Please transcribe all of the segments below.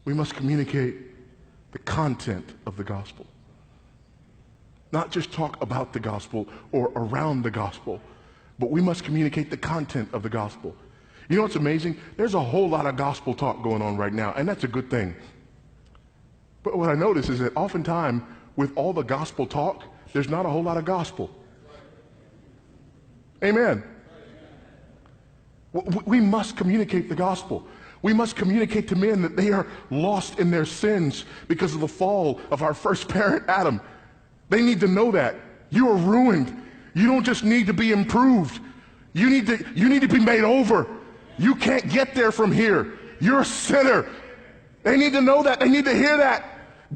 We must communicate the content of the gospel. Not just talk about the gospel or around the gospel, but we must communicate the content of the gospel. You know what's amazing? There's a whole lot of gospel talk going on right now, and that's a good thing. But what I notice is that oftentimes with all the gospel talk, there's not a whole lot of gospel. Amen. We must communicate the gospel. We must communicate to men that they are lost in their sins because of the fall of our first parent, Adam. They need to know that. You are ruined. You don't just need to be improved. You need to be made over. You can't get there from here. You're a sinner. They need to know that. They need to hear that.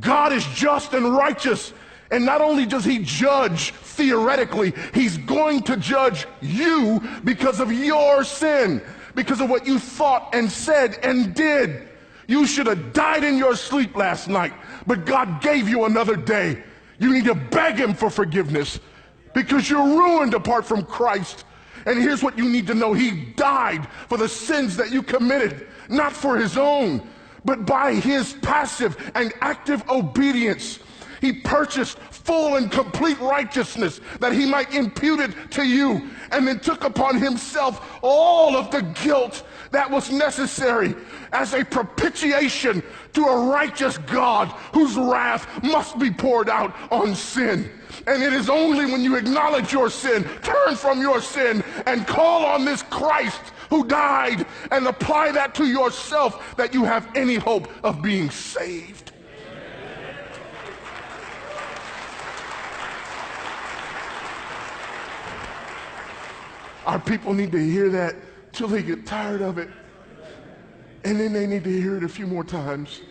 God is just and righteous. And not only does he judge theoretically, he's going to judge you because of your sin, because of what you thought and said and did. You should have died in your sleep last night, but God gave you another day. You need to beg him for forgiveness because you're ruined apart from Christ. And here's what you need to know. He died for the sins that you committed, not for his own, but by his passive and active obedience. He purchased full and complete righteousness that he might impute it to you, and then took upon himself all of the guilt that was necessary as a propitiation to a righteous God whose wrath must be poured out on sin. And it is only when you acknowledge your sin, turn from your sin, and call on this Christ who died, and apply that to yourself, that you have any hope of being saved. Our people need to hear that till they get tired of it. And then they need to hear it a few more times.